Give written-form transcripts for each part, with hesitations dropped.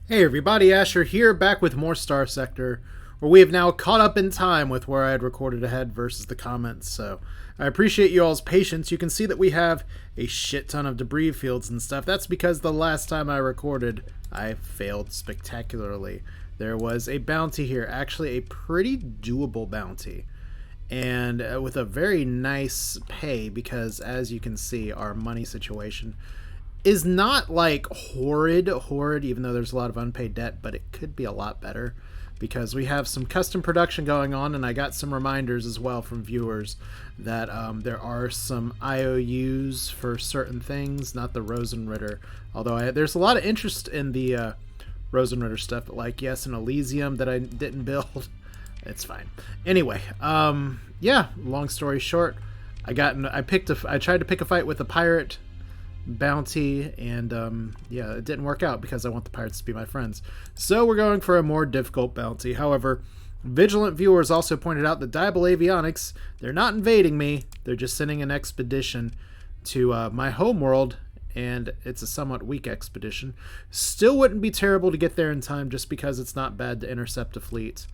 Hey everybody, Asher here, back with more Starsector, where we have now caught up in time with where I had recorded ahead versus the comments, so I appreciate you all's patience. You can see that we have a shit ton of debris fields and stuff. That's because the last time I recorded, I failed spectacularly. There was a bounty here, actually a pretty doable bounty, and with a very nice pay because, as you can see, our money situation is not like horrid, even though there's a lot of unpaid debt, but it could be a lot better because we have some custom production going on, and I got some reminders as well from viewers that there are some IOUs for certain things, not the Rosenritter, although there's a lot of interest in the Rosenritter stuff, but like, yes, an Elysium that I didn't build. It's fine. Anyway, yeah, long story short, I tried to pick a fight with a pirate bounty, and yeah, it didn't work out because I want the pirates to be my friends. So we're going for a more difficult bounty. However, vigilant viewers also pointed out that Diable Avionics, they're not invading me. They're just sending an expedition to my homeworld, and it's a somewhat weak expedition. Still wouldn't be terrible to get there in time just because it's not bad to intercept a fleet.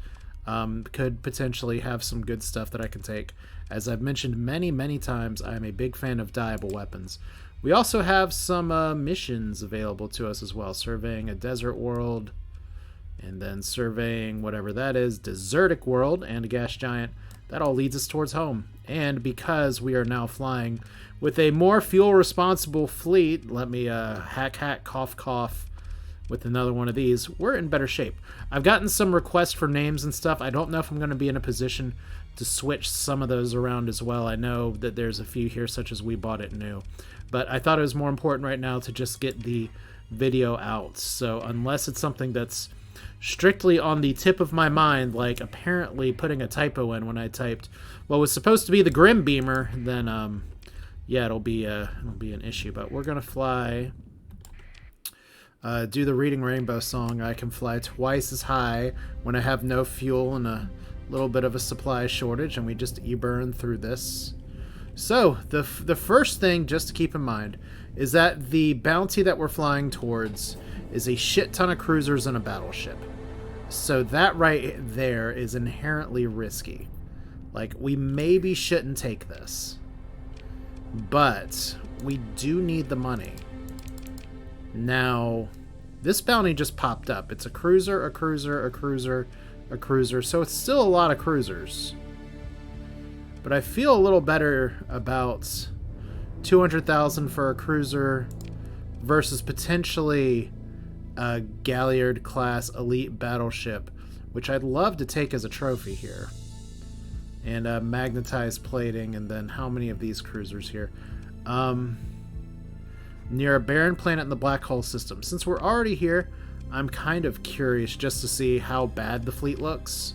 Could potentially have some good stuff that I can take. As I've mentioned many times, I'm a big fan of Diable weapons. We also have some missions available to us as well. Surveying a desert world, and then surveying whatever that is, desertic world, and a gas giant. That all leads us towards home. And because we are now flying with a more fuel-responsible fleet, let me hack, cough, with another one of these, we're in better shape. I've gotten some requests for names and stuff. I don't know if I'm going to be in a position to switch some of those around as well. I know that there's a few here, such as We Bought It New. But I thought it was more important right now to just get the video out. So unless it's something that's strictly on the tip of my mind, like apparently putting a typo in when I typed what was supposed to be the Grim Beamer, then yeah, it'll be an issue. But we're gonna fly, do the Reading Rainbow song. I can fly twice as high when I have no fuel and a little bit of a supply shortage, and we just e-burn through this. So, the first thing just to keep in mind is that the bounty that we're flying towards is a shit ton of cruisers and a battleship. So that right there is inherently risky. Like, we maybe shouldn't take this. But we do need the money. Now, this bounty just popped up. It's a cruiser, a cruiser, a cruiser, a cruiser. So it's still a lot of cruisers. But I feel a little better about 200,000 for a cruiser versus potentially a Galliard-class elite battleship, which I'd love to take as a trophy here. And magnetized plating, and then how many of these cruisers here? Near a barren planet in the black hole system. Since we're already here, I'm kind of curious just to see how bad the fleet looks.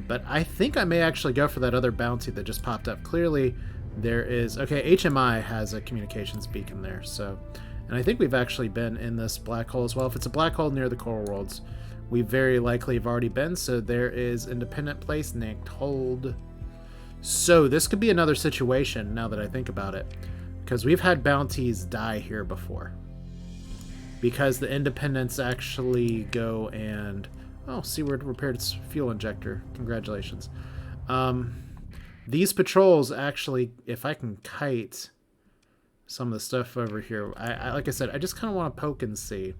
But I think I may actually go for that other bounty that just popped up. Clearly, there is... Okay, HMI has a communications beacon there, so... And I think we've actually been in this black hole as well. If it's a black hole near the Coral Worlds, we very likely have already been, so there is Independent Place, Nanked Hold. So, this could be another situation, now that I think about it. Because we've had bounties die here before. Because the Independents actually go and... Oh, Seaward repaired its fuel injector. Congratulations. These patrols actually, if I can kite some of the stuff over here, I like I said, I just kind of want to poke and see.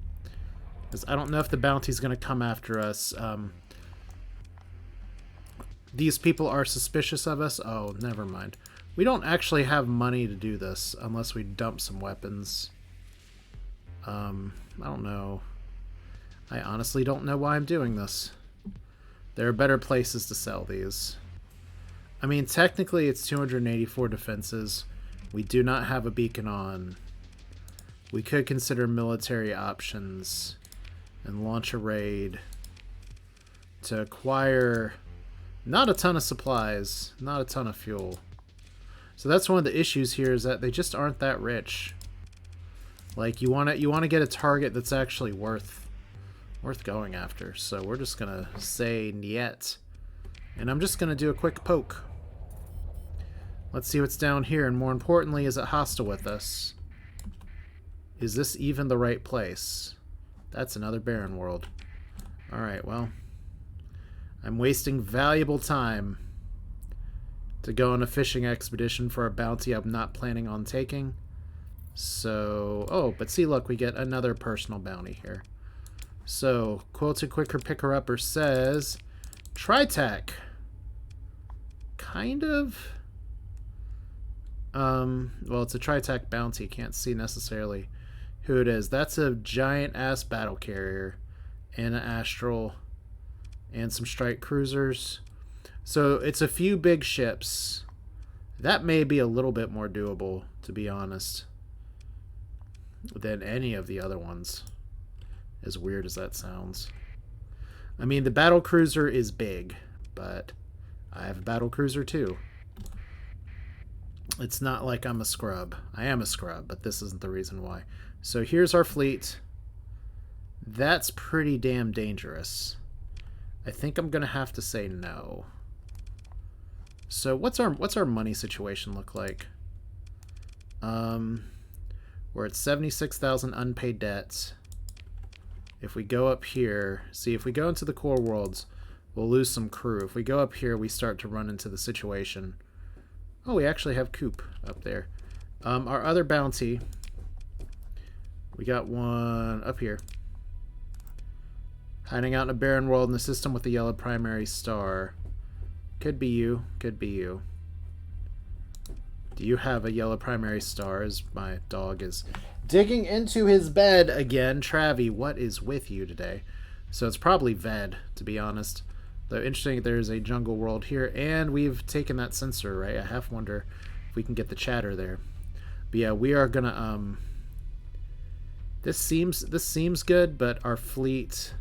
Because I don't know if the bounty's going to come after us. These people are suspicious of us. Oh, never mind. We don't actually have money to do this unless we dump some weapons. I don't know. I honestly don't know why I'm doing this. There are better places to sell these. I mean, technically it's 284 defenses. We do not have a beacon on. We could consider military options and launch a raid to acquire not a ton of supplies, not a ton of fuel. So that's one of the issues here, is that they just aren't that rich. Like, you want to get a target that's actually worth going after. So we're just gonna say niet, and I'm just gonna do a quick poke. Let's see what's down here, and more importantly, is it hostile with us? Is this even the right place? That's another barren world. Alright, well. I'm wasting valuable time to go on a fishing expedition for a bounty I'm not planning on taking. So, oh, but see, look, we get another personal bounty here. So, Quilted Quicker Picker-Upper says, Tritech. Kind of. Well, it's a Tritech bounty. Can't see necessarily who it is. That's a giant-ass battle carrier and an Astral and some strike cruisers. So it's a few big ships. That may be a little bit more doable, to be honest, than any of the other ones, as weird as that sounds. I mean, the battle cruiser is big, but I have a battle cruiser too. It's not like I'm a scrub. I am a scrub, but this isn't the reason why. So here's our fleet. That's pretty damn dangerous. I think I'm gonna have to say no. So what's our money situation look like? We're at 76,000 unpaid debts. If we go up here, see, if we go into the core worlds, we'll lose some crew. If we go up here, we start to run into the situation. Oh, we actually have Coop up there. Our other bounty, we got one up here. Hiding out in a barren world in the system with a yellow primary star. Could be you. Could be you. Do you have a yellow primary star? As my dog is digging into his bed again. Travi, what is with you today? So it's probably Ved, to be honest. Though interesting, there's a jungle world here, and we've taken that sensor, right? I half wonder if we can get the chatter there. But yeah, we are gonna this seems good, but our fleet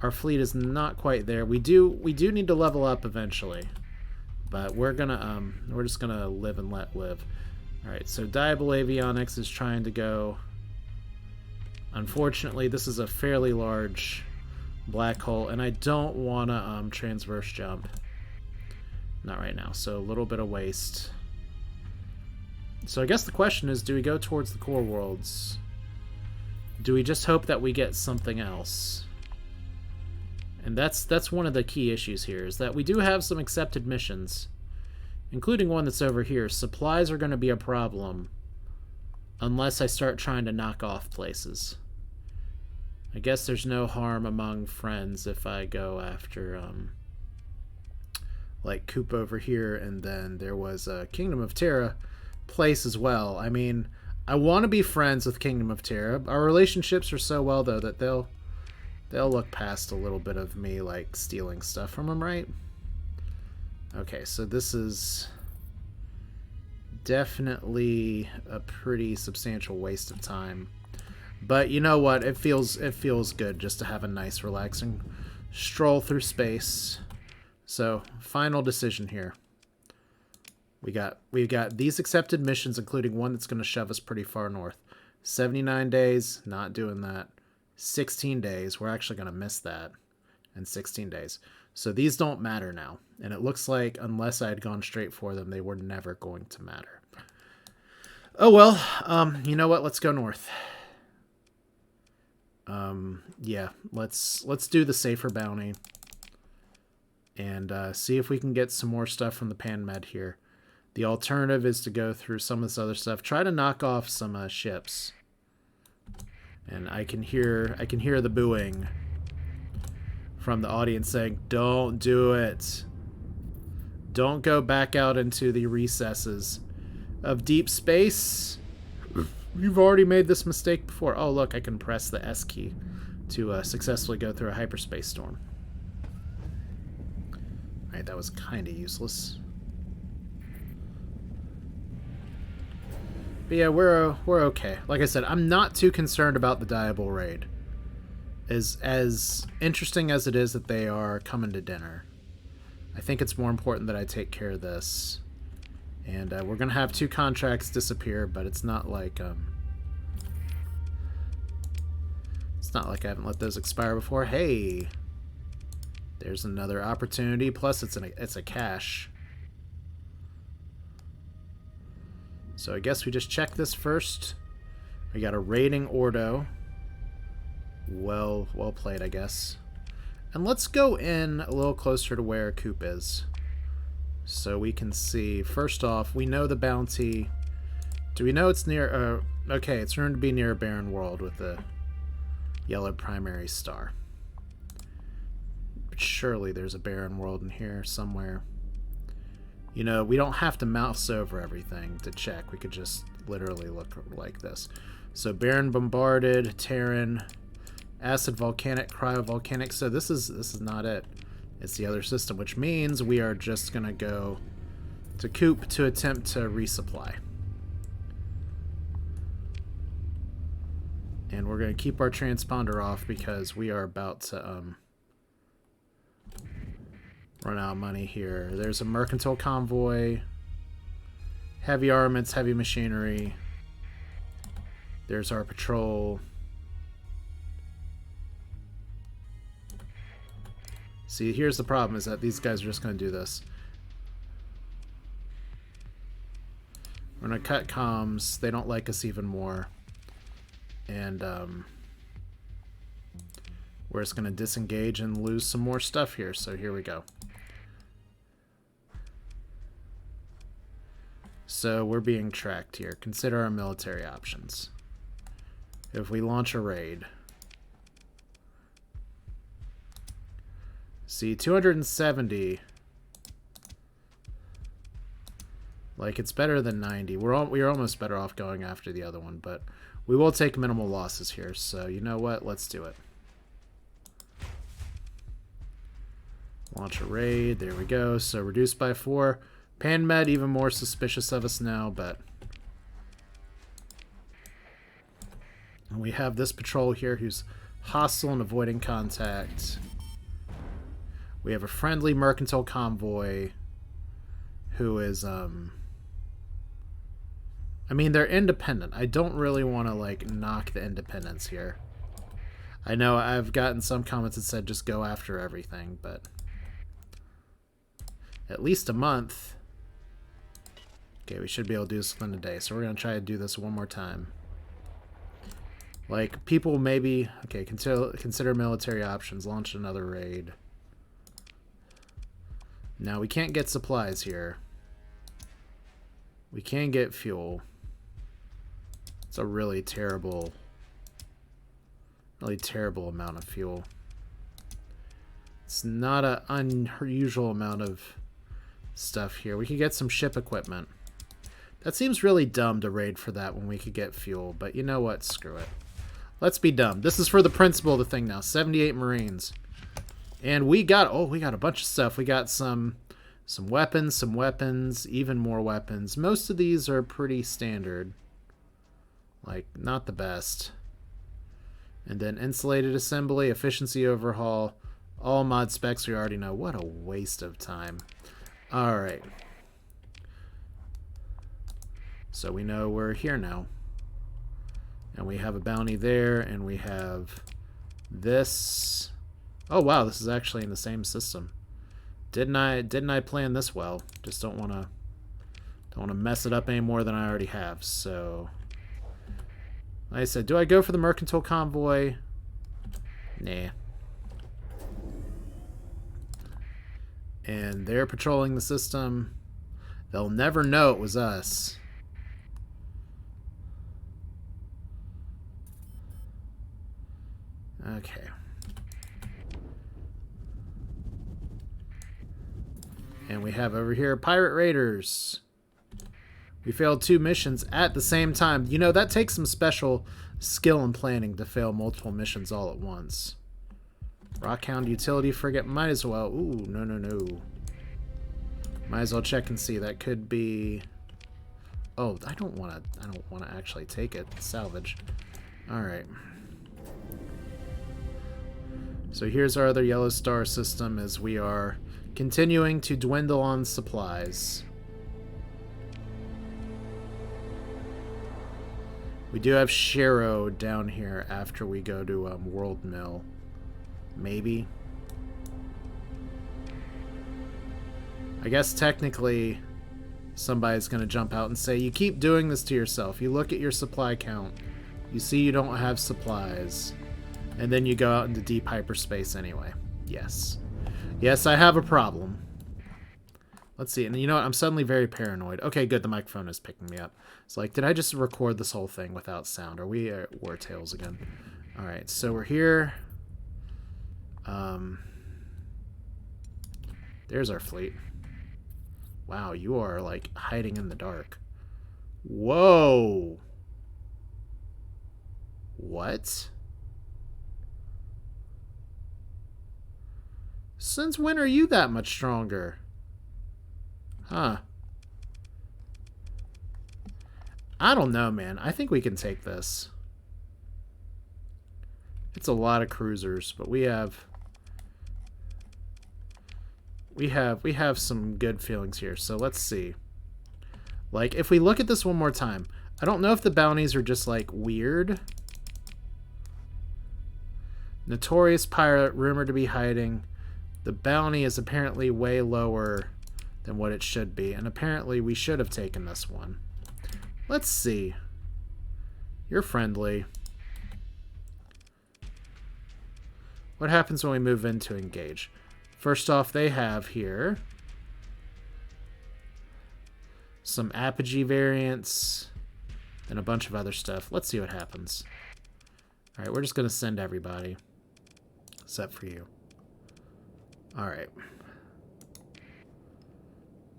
is not quite there. We do need to level up eventually, but we're just gonna live and let live. All right, so Diable Avionics is trying to go. Unfortunately, this is a fairly large black hole, and I don't want to transverse jump. Not right now, so a little bit of waste. So I guess the question is, do we go towards the core worlds? Do we just hope that we get something else? And that's one of the key issues here, is that we do have some accepted missions, including one that's over here. Supplies are going to be a problem unless I start trying to knock off places. I guess there's no harm among friends if I go after, like, Coop over here, and then there was a Kingdom of Terra place as well. I mean, I want to be friends with Kingdom of Terra. Our relationships are so well, though, that they'll look past a little bit of me, like, stealing stuff from them, right? Okay, so this is definitely a pretty substantial waste of time. But you know what? It feels good just to have a nice, relaxing stroll through space. So, final decision here. We got these accepted missions, including one that's going to shove us pretty far north. 79 days, not doing that. 16 days, we're actually going to miss that. And 16 days. So these don't matter now. And it looks like, unless I had gone straight for them, they were never going to matter. Oh well, you know what? Let's go north. Yeah, let's do the safer bounty and see if we can get some more stuff from the Pan Med here. The alternative is to go through some of this other stuff, try to knock off some ships. And I can hear the booing from the audience saying, "Don't do it. Don't go back out into the recesses of deep space. You've already made this mistake before." Oh, look, I can press the S key to successfully go through a hyperspace storm. Alright, that was kind of useless. But yeah, we're okay. Like I said, I'm not too concerned about the Diable raid. As interesting as it is that they are coming to dinner, I think it's more important that I take care of this. And we're going to have 2 contracts disappear, but it's not like I haven't let those expire before. Hey, there's another opportunity. Plus, it's a cache. So I guess we just check this first. We got a raiding Ordo. Well played, I guess. And let's go in a little closer to where Coop is. So we can see, first off, we know the bounty. Do we know it's near... okay, it's rumored to be near a barren world with a yellow primary star. But surely there's a barren world in here somewhere. You know, we don't have to mouse over everything to check. We could just literally look like this. So barren, bombarded, Terran, acid, volcanic, cryovolcanic. So this is not it. It's the other system, which means we are just going to go to Coop to attempt to resupply. And we're going to keep our transponder off because we are about to run out of money here. There's a mercantile convoy, heavy armaments, heavy machinery. There's our patrol. See, here's the problem, is that these guys are just going to do this. We're going to cut comms. They don't like us even more. And we're just going to disengage and lose some more stuff here. So here we go. So we're being tracked here. Consider our military options. If we launch a raid... See, 270. Like, it's better than 90. We're almost better off going after the other one, but we will take minimal losses here. So, you know what? Let's do it. Launch a raid. There we go. So, reduced by 4. PanMed, even more suspicious of us now, but... And we have this patrol here who's hostile and avoiding contact. We have a friendly mercantile convoy who is, I mean, they're independent. I don't really want to, like, knock the independence here. I know I've gotten some comments that said just go after everything, but at least a month. Okay, we should be able to do something today, so we're going to try to do this one more time. Like, people maybe... Okay, consider military options. Launch another raid. Now, we can't get supplies here. We can get fuel. It's a really terrible amount of fuel. It's not an unusual amount of stuff here. We could get some ship equipment. That seems really dumb to raid for that when we could get fuel, but you know what? Screw it. Let's be dumb. This is for the principle of the thing now. 78 Marines. And we got a bunch of stuff. We got some weapons, even more weapons. Most of these are pretty standard. Like, not the best. And then insulated assembly, efficiency overhaul, all mod specs we already know. What a waste of time. Alright. So we know we're here now. And we have a bounty there, and we have this. Oh wow, this is actually in the same system. Didn't I plan this well? Just don't want to mess it up any more than I already have. So, like I said, do I go for the mercantile convoy? Nah. And they're patrolling the system. They'll never know it was us. Okay. And we have over here Pirate Raiders. We failed 2 missions at the same time. You know, that takes some special skill and planning to fail multiple missions all at once. Rockhound Utility Frigate, might as well. Ooh, no. Might as well check and see. That could be... Oh, I don't want to actually take it. Salvage. Alright. So here's our other yellow star system as we are continuing to dwindle on supplies. We do have Shero down here after we go to World Mill. Maybe. I guess technically somebody's going to jump out and say, you keep doing this to yourself. You look at your supply count. You see you don't have supplies. And then you go out into deep hyperspace anyway. Yes. Yes, I have a problem. Let's see. And you know what? I'm suddenly very paranoid. Okay, good. The microphone is picking me up. It's like, did I just record this whole thing without sound? Are we at War Tales again? All right, so we're here. There's our fleet. Wow, you are, like, hiding in the dark. Whoa! What? Since when are you that much stronger? Huh. I don't know, man. I think we can take this. It's a lot of cruisers, but we have some good feelings here. So let's see. Like, if we look at this one more time, I don't know if the bounties are just, like, weird. Notorious pirate, rumored to be hiding. The bounty is apparently way lower than what it should be, and apparently we should have taken this one. Let's see. You're friendly. What happens when we move in to engage? First off, they have here some Apogee variants and a bunch of other stuff. Let's see what happens. Alright, we're just going to send everybody. Except for you. Alright.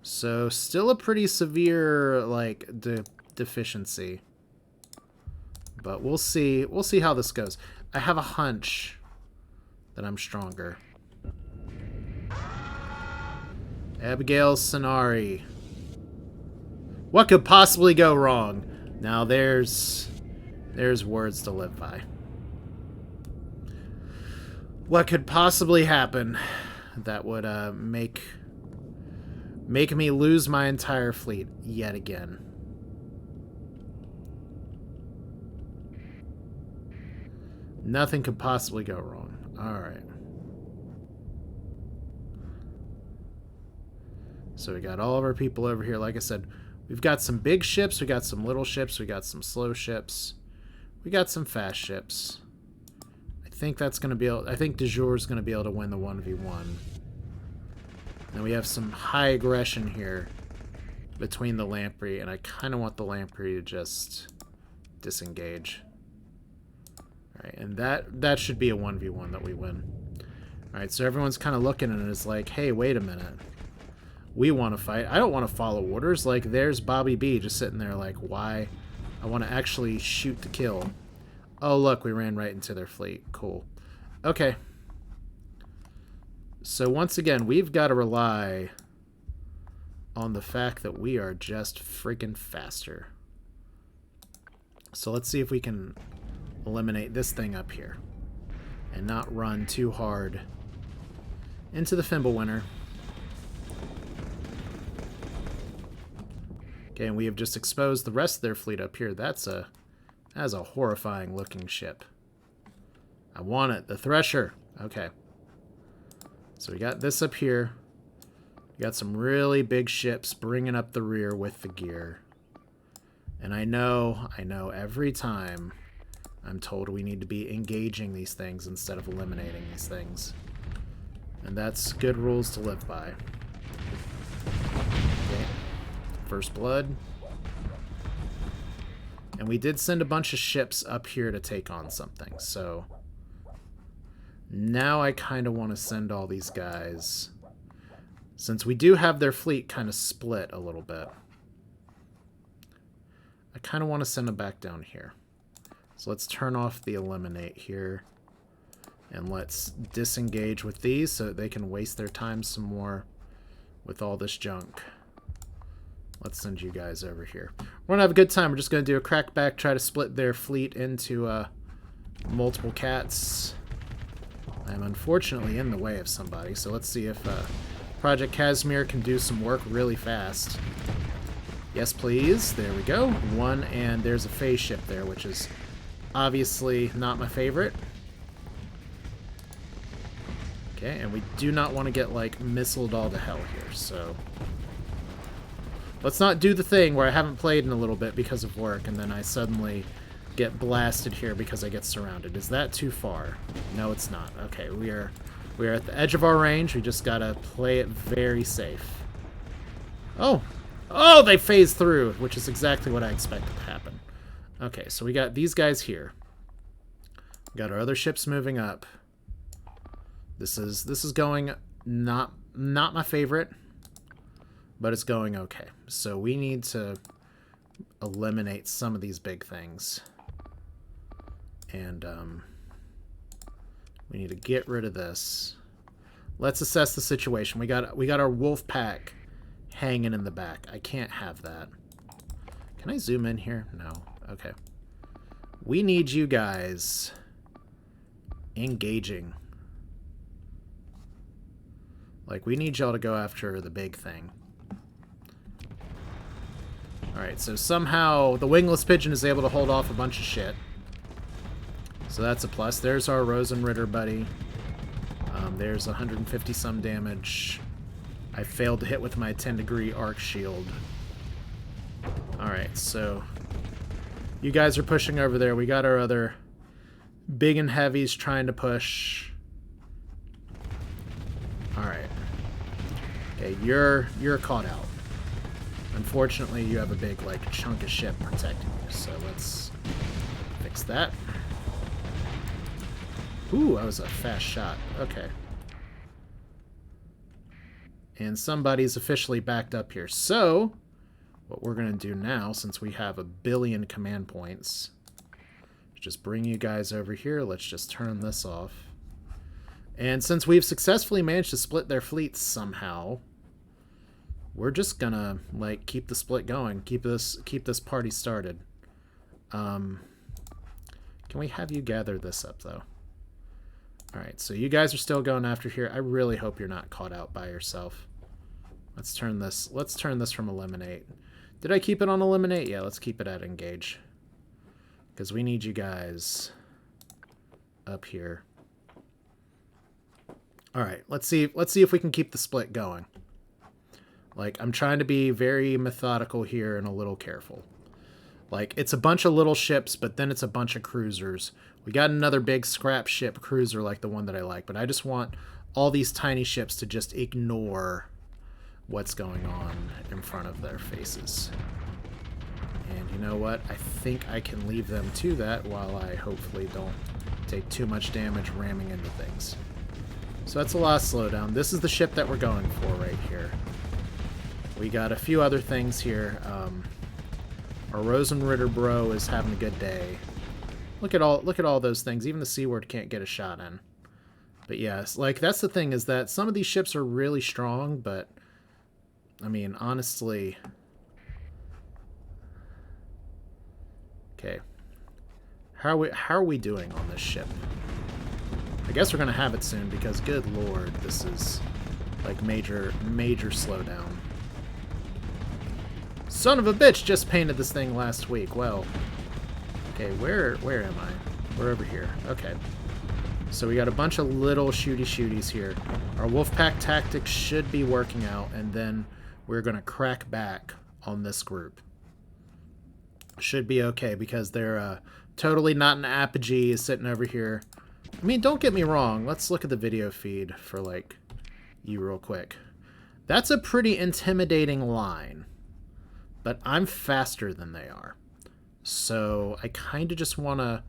So, still a pretty severe, like, deficiency. But we'll see. We'll see how this goes. I have a hunch that I'm stronger. Abigail Sonari. What could possibly go wrong? Now, there's words to live by. What could possibly happen that would make me lose my entire fleet yet again? Nothing could possibly go wrong. Alright. So we got all of our people over here. Like I said, we've got some big ships, we got some little ships, we got some slow ships, we got some fast ships. I think that's going to be able, I think De Jure is going to be able to win the 1v1. And we have some high aggression here between the Lamprey, and I kind of want the Lamprey to just disengage. Alright, and that should be a 1v1 that we win. Alright, so everyone's kind of looking and is like, hey, wait a minute. We want to fight. I don't want to follow orders. Like, there's Bobby B just sitting there like, why? I want to actually shoot to kill. Oh, look, we ran right into their fleet. Cool. Okay. So, once again, we've got to rely on the fact that we are just freaking faster. So, let's see if we can eliminate this thing up here and not run too hard into the Fimbulwinter. Okay, and we have just exposed the rest of their fleet up here. That's a horrifying looking ship. I want it. The Thresher. Okay. So we got this up here. We got some really big ships bringing up the rear with the gear. And I know every time I'm told we need to be engaging these things instead of eliminating these things. And that's good rules to live by. Okay. First blood. And we did send a bunch of ships up here to take on something, so now I kind of want to send all these guys, since we do have their fleet kind of split a little bit. I kind of want to send them back down here. So let's turn off the eliminate here, and let's disengage with these so that they can waste their time some more with all this junk. Let's send you guys over here. We're going to have a good time. We're just going to do a crackback, try to split their fleet into multiple cats. I'm unfortunately in the way of somebody, so let's see if Project Casimir can do some work really fast. Yes, please. There we go. One, and there's a phase ship there, which is obviously not my favorite. Okay, and we do not want to get, like, missiled all to hell here, so let's not do the thing where I haven't played in a little bit because of work, and then I suddenly get blasted here because I get surrounded. Is that too far? No, it's not. Okay, we are at the edge of our range. We just gotta play it very safe. Oh! Oh, they phased through, which is exactly what I expected to happen. Okay, so we got these guys here. We got our other ships moving up. This is going not my favorite, but it's going okay. So we need to eliminate some of these big things. And we need to get rid of this. Let's assess the situation. We got our wolf pack hanging in the back. I can't have that. Can I zoom in here? No. Okay. We need you guys engaging. Like, we need y'all to go after the big thing. Alright, so somehow the wingless pigeon is able to hold off a bunch of shit. So that's a plus. There's our Rosenritter buddy. There's 150 some damage. I failed to hit with my 10-degree arc shield. Alright, so you guys are pushing over there. We got our other big and heavies trying to push. Alright. Okay, you're caught out. Unfortunately, you have a big, like, chunk of ship protecting you, so let's fix that. Ooh, that was a fast shot. Okay. And somebody's officially backed up here. So, what we're going to do now, since we have 1 billion command points, just bring you guys over here. Let's just turn this off. And since we've successfully managed to split their fleets somehow, we're just gonna, like, keep the split going. Keep this party started. Can we have you gather this up, though? Alright, so you guys are still going after here. I really hope you're not caught out by yourself. Let's turn this from eliminate. Did I keep it on eliminate? Yeah, let's keep it at engage. Because we need you guys up here. Alright, let's see if we can keep the split going. Like, I'm trying to be very methodical here and a little careful. Like, it's a bunch of little ships, but then it's a bunch of cruisers. We got another big scrap ship cruiser like the one that I like, but I just want all these tiny ships to just ignore what's going on in front of their faces. And you know what? I think I can leave them to that while I hopefully don't take too much damage ramming into things. So that's a lot of slowdown. This is the ship that we're going for right here. We got a few other things here. Our Rosenritter bro is having a good day. Look at all those things. Even the Seaward can't get a shot in. But yes, like, that's the thing, is that some of these ships are really strong, but I mean, honestly. Okay. How are we doing on this ship? I guess we're gonna have it soon because, good lord, this is like major slowdown. Son of a bitch just painted this thing last week. Well, okay, where am I? We're over here. Okay. So we got a bunch of little shooties here. Our Wolfpack tactics should be working out, and then we're going to crack back on this group. Should be okay, because they're totally not an apogee sitting over here. I mean, don't get me wrong. Let's look at the video feed for, like, you real quick. That's a pretty intimidating line. But I'm faster than they are. So I kind of just want to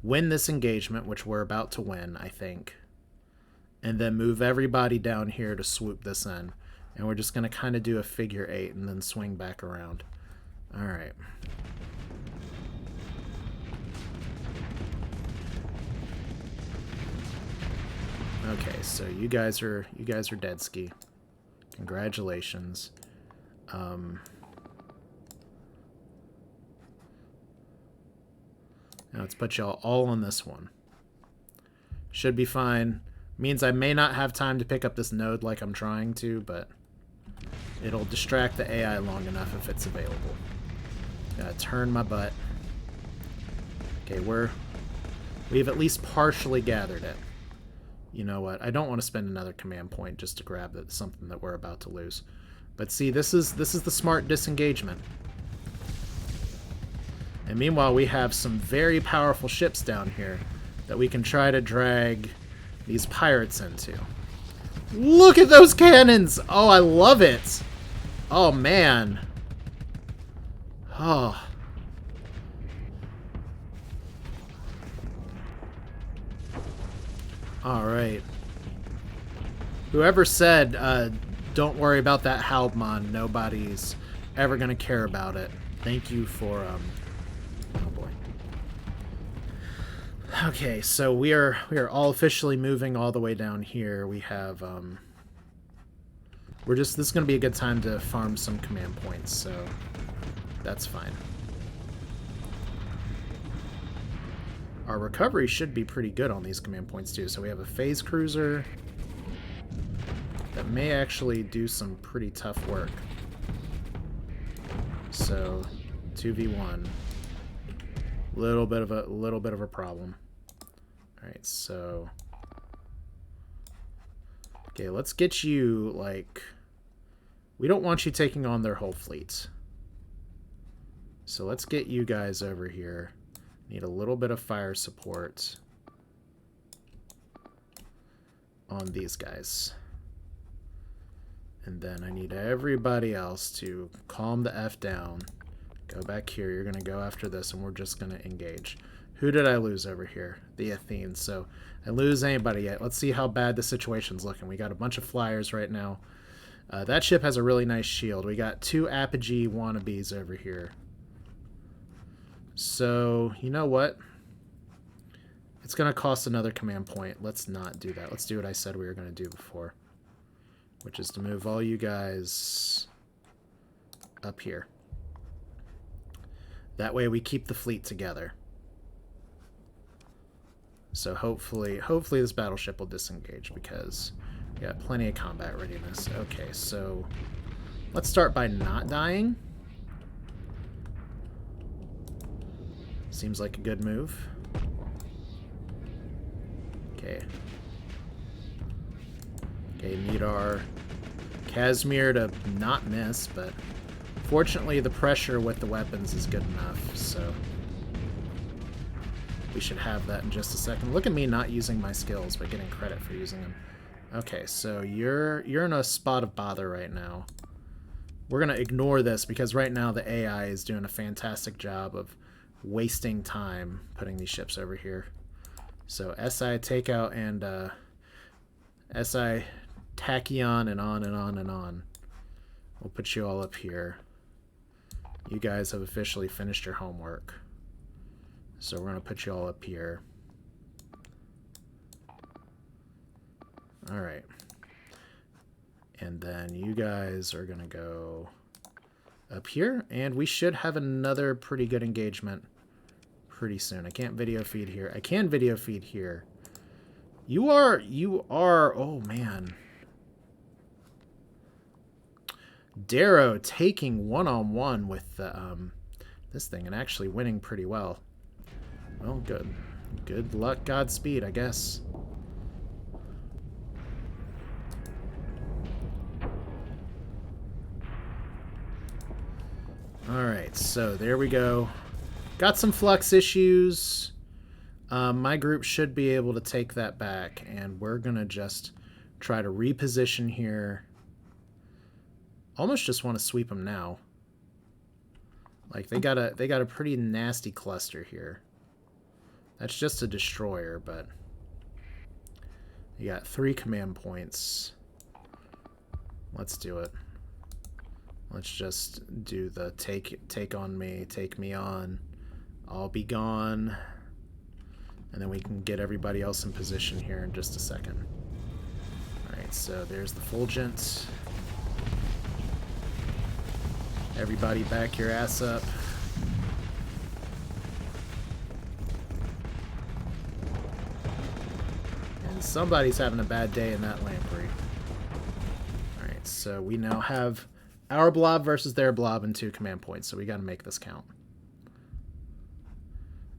win this engagement, which we're about to win, I think. And then move everybody down here to swoop this in. And we're just going to kind of do a figure 8 and then swing back around. Alright. Okay, so you guys are dead ski. Congratulations. Now let's put y'all all on this one. Should be fine. Means I may not have time to pick up this node like I'm trying to, but it'll distract the AI long enough if it's available. Gotta turn my butt. Okay, we've at least partially gathered it. You know what? I don't want to spend another command point just to grab something that we're about to lose. But see, this is the smart disengagement. And meanwhile, we have some very powerful ships down here that we can try to drag these pirates into. Look at those cannons! Oh, I love it! Oh, man. Oh. Alright. Whoever said, don't worry about that Hauptmann, nobody's ever gonna care about it. Thank you for, oh boy. Okay, so we are all officially moving all the way down here. We have, this is gonna be a good time to farm some command points, so that's fine. Our recovery should be pretty good on these command points too. So we have a phase cruiser that may actually do some pretty tough work. So 2v1, little bit of a problem. All right, so okay, let's get you like. We don't want you taking on their whole fleet. So let's get you guys over here. Need a little bit of fire support on these guys. And then I need everybody else to calm the F down. Go back here. You're going to go after this, and we're just going to engage. Who did I lose over here? The Athene. So I didn't lose anybody yet. Let's see how bad the situation's looking. We got a bunch of flyers right now. That ship has a really nice shield. We got 2 Apogee wannabes over here. So, you know what? It's going to cost another command point. Let's not do that. Let's do what I said we were going to do before, which is to move all you guys up here. That way we keep the fleet together. So hopefully this battleship will disengage because we got plenty of combat readiness. Okay, so let's start by not dying. Seems like a good move. Okay. Okay, need our Casimir to not miss, but fortunately the pressure with the weapons is good enough, so we should have that in just a second. Look at me not using my skills, but getting credit for using them. Okay, so you're in a spot of bother right now. We're going to ignore this because right now the AI is doing a fantastic job of wasting time putting these ships over here. So SI takeout and SI tachyon and on and on and on. We'll put you all up here. You guys have officially finished your homework. So we're going to put you all up here. Alright. And then you guys are going to go up here. And we should have another pretty good engagement pretty soon. I can't video feed here. I can video feed here. You are, oh man. Darrow taking one-on-one with the, this thing and actually winning pretty well. Well, good. Good luck, Godspeed, I guess. Alright, so there we go. Got some flux issues. My group should be able to take that back, and we're going to just try to reposition here. Almost just want to sweep them now. Like, they got a pretty nasty cluster here. That's just a destroyer, but you got 3 command points. Let's do it. Let's just do the take on me, take me on. I'll be gone. And then we can get everybody else in position here in just a second. Alright, so there's the Fulgent. Everybody back your ass up. And somebody's having a bad day in that lamprey. Alright, so we now have our blob versus their blob and 2 command points, so we gotta make this count.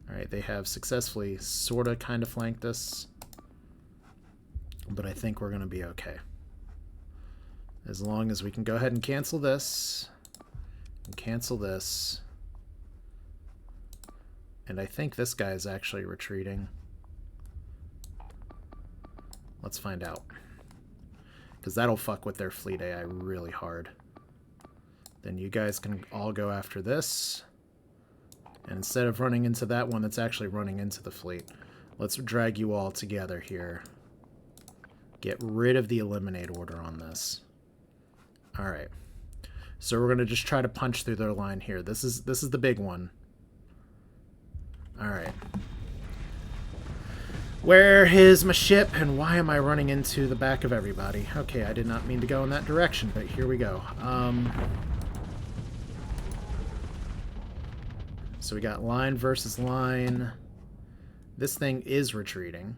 Alright, they have successfully sorta kinda flanked us. But I think we're gonna be okay. As long as we can go ahead and cancel this. And cancel this. And I think this guy is actually retreating. Let's find out. Because that'll fuck with their fleet AI really hard. Then you guys can all go after this. And instead of running into that one that's actually running into the fleet, let's drag you all together here. Get rid of the eliminate order on this. Alright. So we're going to just try to punch through their line here. This is the big one. Alright. Where is my ship, and why am I running into the back of everybody? Okay, I did not mean to go in that direction, but here we go. So we got line versus line. This thing is retreating.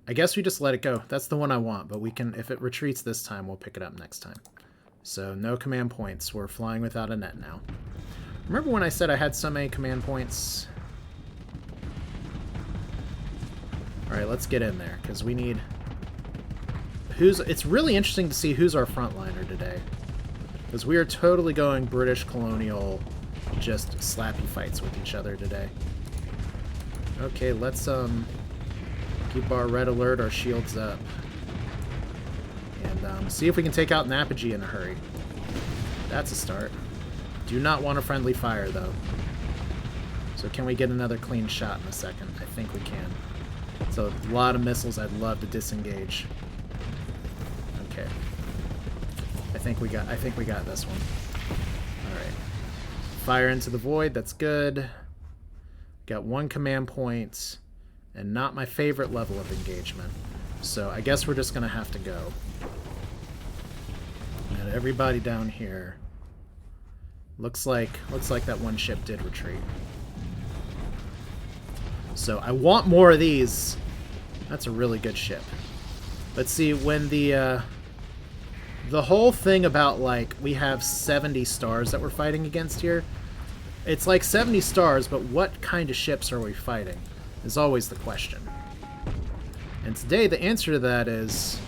I guess we just let it go. That's the one I want, but we can, if it retreats this time, we'll pick it up next time. So no command points. We're flying without a net now. Remember when I said I had so many command points? Alright, let's get in there, because we need... It's really interesting to see who's our frontliner today. Because we are totally going British colonial, just slappy fights with each other today. Okay, let's keep our red alert, our shields up. And see if we can take out an Apogee in a hurry. That's a start. Do not want a friendly fire, though. So can we get another clean shot in a second? I think we can. So a lot of missiles I'd love to disengage. Okay. I think we got this one. Alright. Fire into the void, that's good. Got one command point, and not my favorite level of engagement. So I guess we're just gonna have to go. And everybody down here. Looks like that one ship did retreat. So I want more of these. That's a really good ship. But see, when the whole thing about, like, we have 70 stars that we're fighting against here, it's like 70 stars, but what kind of ships are we fighting is always the question. And today the answer to that is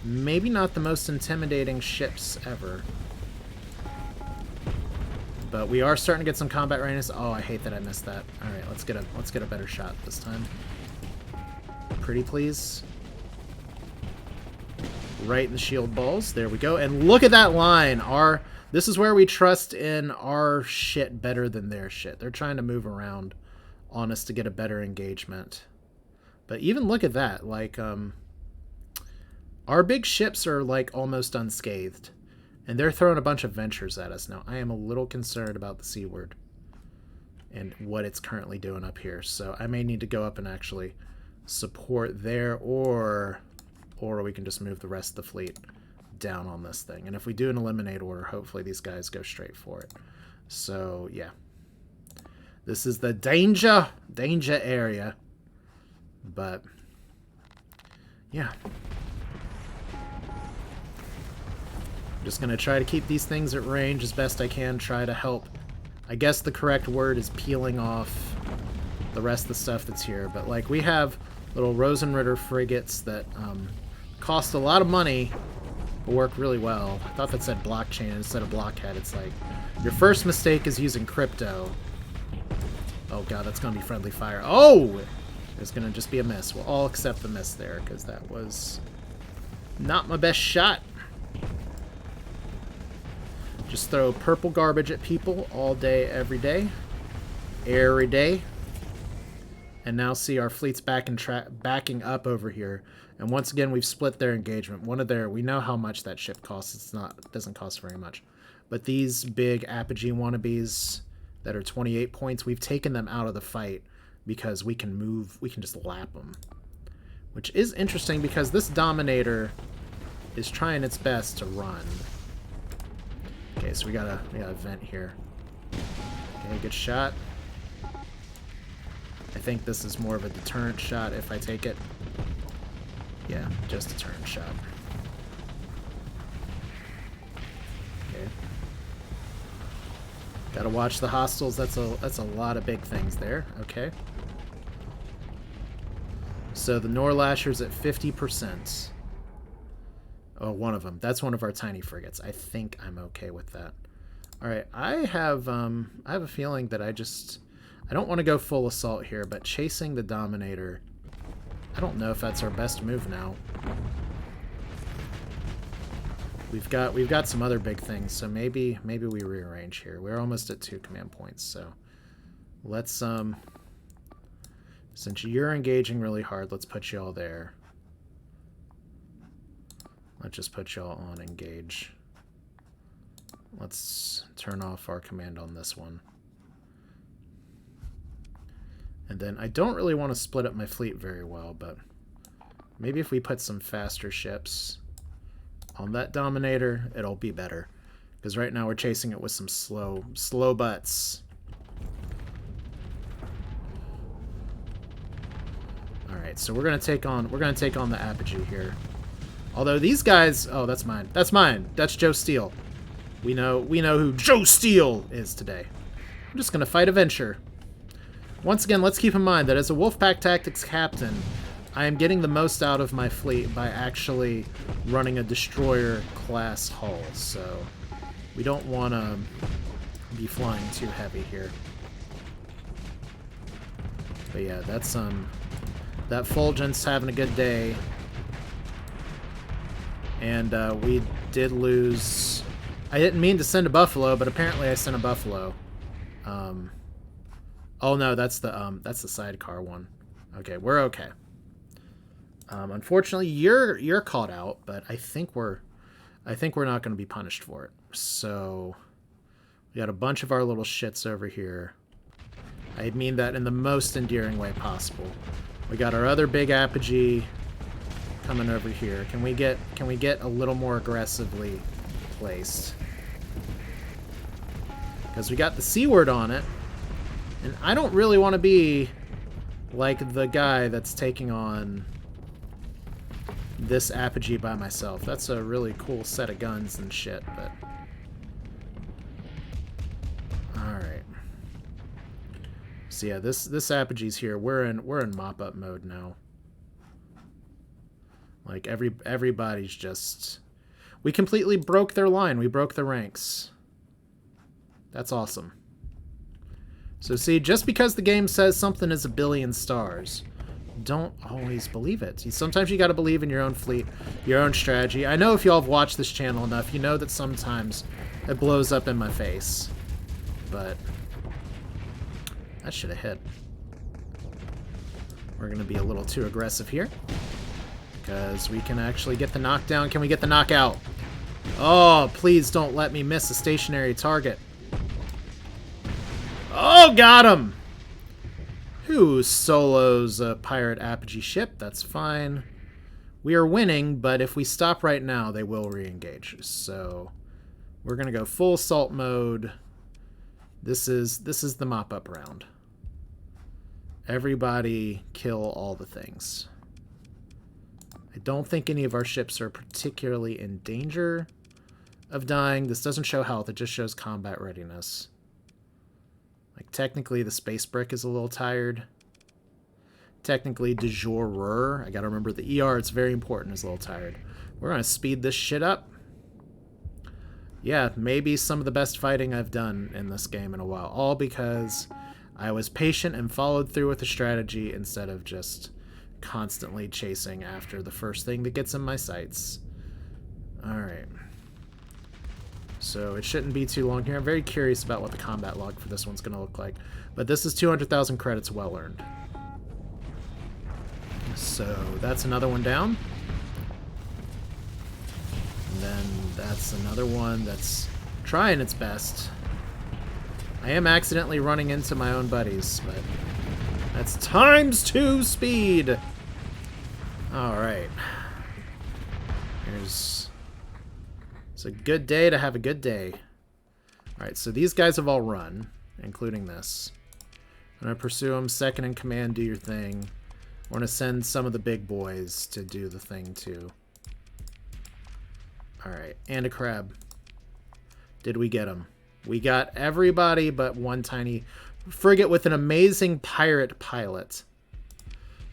maybe not the most intimidating ships ever. But we are starting to get some combat readiness. Oh, I hate that I missed that. Alright, let's get a better shot this time. Pretty please. Right in the shield balls. There we go. And look at that line. This is where we trust in our shit better than their shit. They're trying to move around on us to get a better engagement. But even look at that. Like, our big ships are, like, almost unscathed. And they're throwing a bunch of ventures at us. Now, I am a little concerned about the C word and what it's currently doing up here. So I may need to go up and actually support there, or we can just move the rest of the fleet down on this thing. And if we do an eliminate order, hopefully these guys go straight for it. So, yeah. This is the danger area. But, yeah. I'm just going to try to keep these things at range as best I can, try to help. I guess the correct word is peeling off the rest of the stuff that's here. But, like, we have little Rosenritter frigates that cost a lot of money but work really well. I thought that said blockchain instead of blockhead. It's like, your first mistake is using crypto. Oh, God, that's going to be friendly fire. Oh! It's going to just be a miss. We'll all accept the miss there, because that was not my best shot. Just throw purple garbage at people all day, every day. Every day. And now see our fleet's backing up over here. And once again, we've split their engagement. We know how much that ship costs. It doesn't cost very much. But these big Apogee wannabes that are 28 points, we've taken them out of the fight because we can just lap them. Which is interesting because this Dominator is trying its best to run. Okay, so we got a vent here. Okay, good shot. I think this is more of a deterrent shot if I take it. Yeah, just a deterrent shot. Okay. Gotta watch the hostiles. That's a lot of big things there. Okay. So the Norlasher's at 50%. Oh, one of them. That's one of our tiny frigates. I think I'm okay with that. Alright, I have a feeling that I don't want to go full assault here, but chasing the Dominator, I don't know if that's our best move now. We've got some other big things, so maybe we rearrange here. We're almost at 2 command points, so let's since you're engaging really hard, let's put you all there. Let's just put y'all on engage. Let's turn off our command on this one. And then I don't really want to split up my fleet very well, but maybe if we put some faster ships on that Dominator, it'll be better. Because right now we're chasing it with some slow butts. Alright, so we're gonna take on the Apogee here. Although these guys, oh, that's mine. That's mine. That's Joe Steele. We know who Joe Steele is today. I'm just gonna fight a Venture. Once again, let's keep in mind that as a Wolfpack Tactics captain, I am getting the most out of my fleet by actually running a destroyer-class hull, so we don't want to be flying too heavy here. But yeah, that's that Fulgent's having a good day, and we did lose. I didn't mean to send a Buffalo, but apparently I sent a Buffalo. Oh no, that's the sidecar one. Okay, we're okay. Unfortunately, you're caught out, but I think we're not going to be punished for it. So we got a bunch of our little shits over here. I mean that in the most endearing way possible. We got our other big Apogee coming over here. Can we get a little more aggressively placed? Because we got the C word on it, and I don't really want to be like the guy that's taking on this Apogee by myself. That's a really cool set of guns and shit, but alright. So yeah, this Apogee's here. We're in mop-up mode now. Like everybody's just, we completely broke their line. We broke the ranks. That's awesome. So see, just because the game says something is 1 billion stars, don't always believe it. Sometimes you got to believe in your own fleet, your own strategy. I know if y'all have watched this channel enough, you know that sometimes it blows up in my face. But that should have hit. We're going to be a little too aggressive here, because we can actually get the knockdown. Can we get the knockout? Oh, please don't let me miss a stationary target. Oh, got him! Who solos a pirate Apogee ship? That's fine. We are winning, but if we stop right now, they will re-engage. So we're gonna go full assault mode. This is the mop-up round. Everybody kill all the things. I don't think any of our ships are particularly in danger of dying. This doesn't show health, it just shows combat readiness. Like, technically, the space brick is a little tired. Technically, de jure, I gotta remember the ER, it's very important, is a little tired. We're gonna speed this shit up. Yeah, maybe some of the best fighting I've done in this game in a while. All because I was patient and followed through with the strategy instead of just constantly chasing after the first thing that gets in my sights. Alright. So it shouldn't be too long here. I'm very curious about what the combat log for this one's going to look like. But this is 200,000 credits well earned. So that's another one down. And then that's another one that's trying its best. I am accidentally running into my own buddies, but that's ×2 speed. Alright. It's a good day to have a good day. Alright, so these guys have all run, including this. I'm going to pursue them, second in command, do your thing. We're going to send some of the big boys to do the thing too. Alright, and a crab. Did we get him? We got everybody but one tiny frigate with an amazing pirate pilot.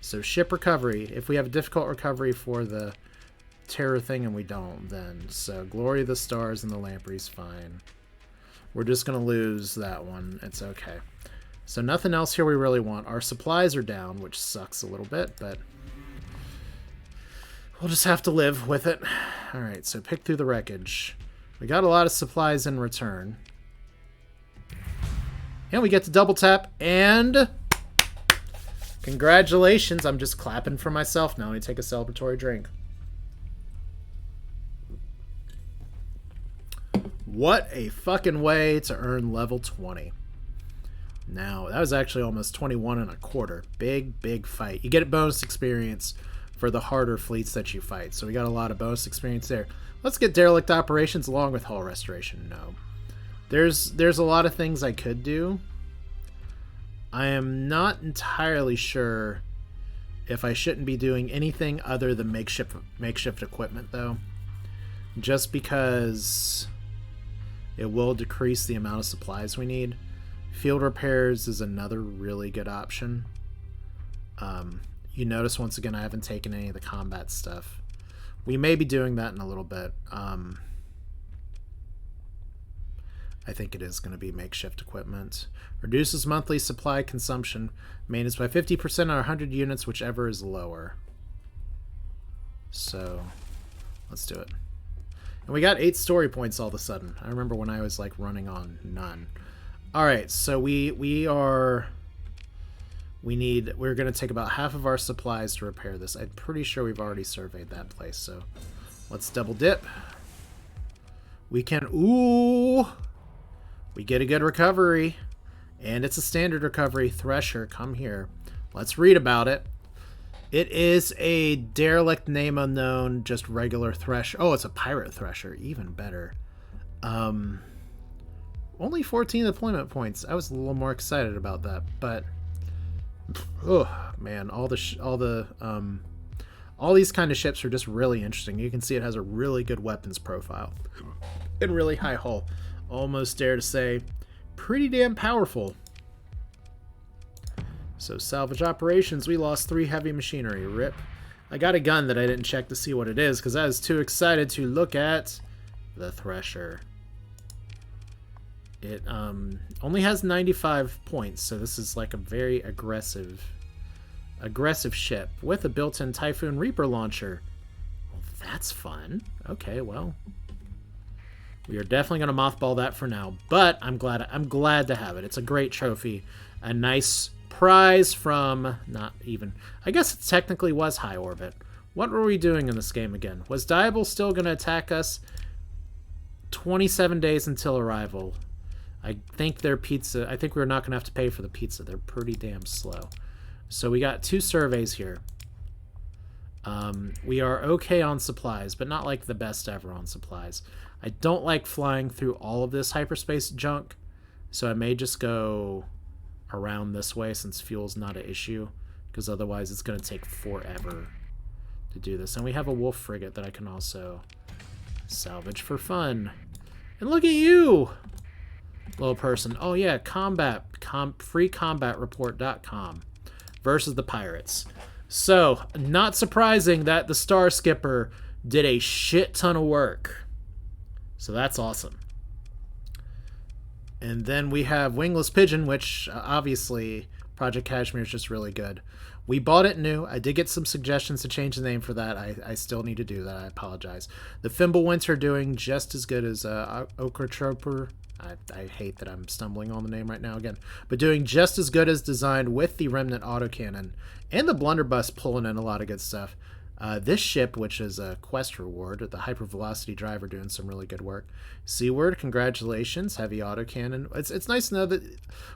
So ship recovery. If we have a difficult recovery for the terror thing and we don't, then so Glory of the Stars and the Lamprey's fine. We're just going to lose that one. It's okay. So nothing else here we really want. Our supplies are down, which sucks a little bit, but we'll just have to live with it. All right, so pick through the wreckage. We got a lot of supplies in return. And we get to double tap, and congratulations. I'm just clapping for myself now. Let me take a celebratory drink. What a fucking way to earn level 20. Now, that was actually almost 21 and a quarter. Big, big fight. You get bonus experience for the harder fleets that you fight. So we got a lot of bonus experience there. Let's get derelict operations along with hull restoration. No. There's a lot of things I could do. I am not entirely sure if I shouldn't be doing anything other than makeshift equipment, though. Just because it will decrease the amount of supplies we need. Field repairs is another really good option. You notice, once again, I haven't taken any of the combat stuff. We may be doing that in a little bit. I think it is going to be makeshift equipment. Reduces monthly supply consumption. Maintenance by 50% on 100 units, whichever is lower. So, let's do it. And we got 8 story points all of a sudden. I remember when I was like running on none. Alright, so we're going to take about half of our supplies to repair this. I'm pretty sure we've already surveyed that place, so let's double dip. We can, we get a good recovery, and it's a standard recovery. Thresher, come here. Let's read about it. It is a derelict name unknown, just regular thresher. Oh, it's a pirate thresher, even better. Only 14 deployment points. I was a little more excited about that, but oh man, all these kind of ships are just really interesting. You can see it has a really good weapons profile and really high hull. Almost dare to say, pretty damn powerful. So salvage operations, we lost 3 heavy machinery. Rip. I got a gun that I didn't check to see what it is because I was too excited to look at the Thresher. It only has 95 points, so this is like a very aggressive ship with a built-in Typhoon Reaper launcher. Well, that's fun. Okay, well, we are definitely going to mothball that for now, but I'm glad to have it. It's a great trophy, a nice prize from not even. I guess it technically was high orbit. What were we doing in this game again? Was Diable still going to attack us? 27 days until arrival. I think their pizza, I think we're not going to have to pay for the pizza. They're pretty damn slow. So we got 2 surveys here. We are okay on supplies, but not like the best ever on supplies. I don't like flying through all of this hyperspace junk, so I may just go around this way since fuel's not an issue, because otherwise it's going to take forever to do this. And we have a wolf frigate that I can also salvage for fun. And look at you, little person. Oh yeah, freecombatreport.com versus the pirates. So, not surprising that the Star Skipper did a shit ton of work. So that's awesome. And then we have Wingless Pigeon, which obviously Project Kashmir is just really good. We bought it new. I did get some suggestions to change the name for that. I still need to do that. I apologize. The Fimbulwinter doing just as good as Okratroper. I hate that I'm stumbling on the name right now again. But doing just as good as designed with the Remnant autocannon. And the Blunderbuss pulling in a lot of good stuff. This ship, which is a quest reward, the Hypervelocity Driver doing some really good work. Seaward, congratulations, heavy autocannon. It's nice to know that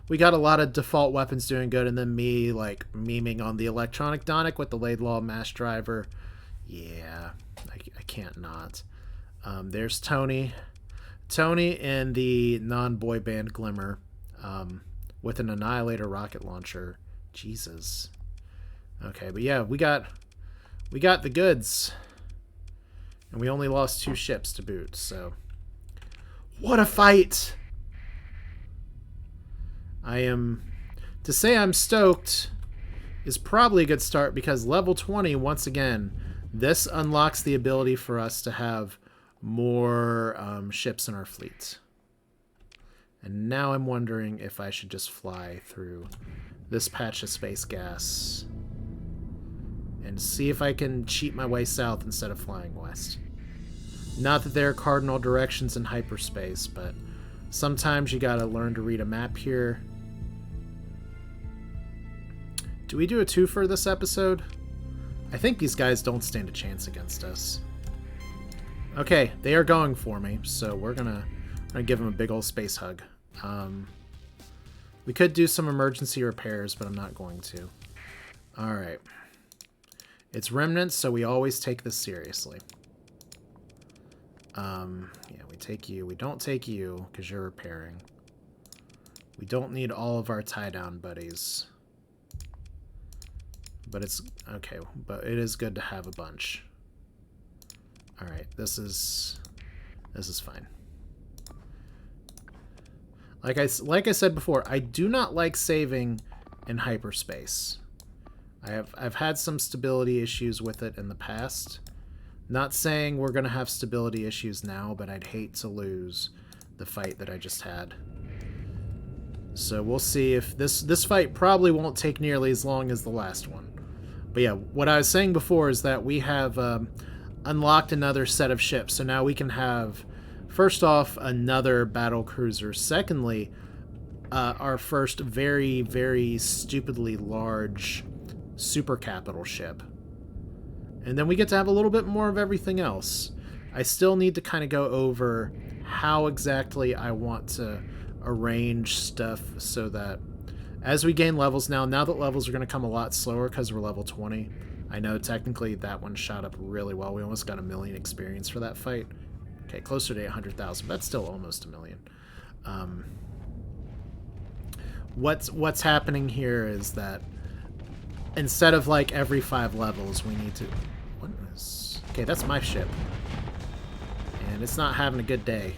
we got a lot of default weapons doing good, and then me, like, memeing on the Electronic Donic with the Laidlaw Mass Driver. Yeah, I can't not. There's Tony. Tony and the non-boy band Glimmer with an Annihilator rocket launcher. Jesus. Okay, but yeah, we got the goods. And we only lost 2 ships to boot, so what a fight! To say I'm stoked is probably a good start, because level 20, once again, this unlocks the ability for us to have more ships in our fleet. And now I'm wondering if I should just fly through this patch of space gas and see if I can cheat my way south instead of flying west. Not that there are cardinal directions in hyperspace, but sometimes you gotta learn to read a map here. Do we do a twofer this episode? I think these guys don't stand a chance against us. Okay, they are going for me, so we're gonna give them a big old space hug. We could do some emergency repairs, but I'm not going to. Alright. It's remnants, so we always take this seriously. Yeah, we take you. We don't take you, because you're repairing. We don't need all of our tie-down buddies. But it's... okay, but it is good to have a bunch. Alright, this is fine. Like I said before, I do not like saving in hyperspace. I've had some stability issues with it in the past. Not saying we're going to have stability issues now, but I'd hate to lose the fight that I just had. So we'll see if this fight probably won't take nearly as long as the last one. But yeah, what I was saying before is that we have unlocked another set of ships. So now we can have, first off, another battle cruiser. Secondly, our first very, very stupidly large super capital ship. And then we get to have a little bit more of everything else. I still need to kind of go over how exactly I want to arrange stuff so that as we gain levels now that levels are going to come a lot slower because we're level 20. I know technically that one shot up really well. We almost got 1 million experience for that fight. Okay, closer to 800,000, but that's still almost 1 million. What's happening here is that instead of like every 5 levels, we need to... what is... okay, that's my ship. And it's not having a good day.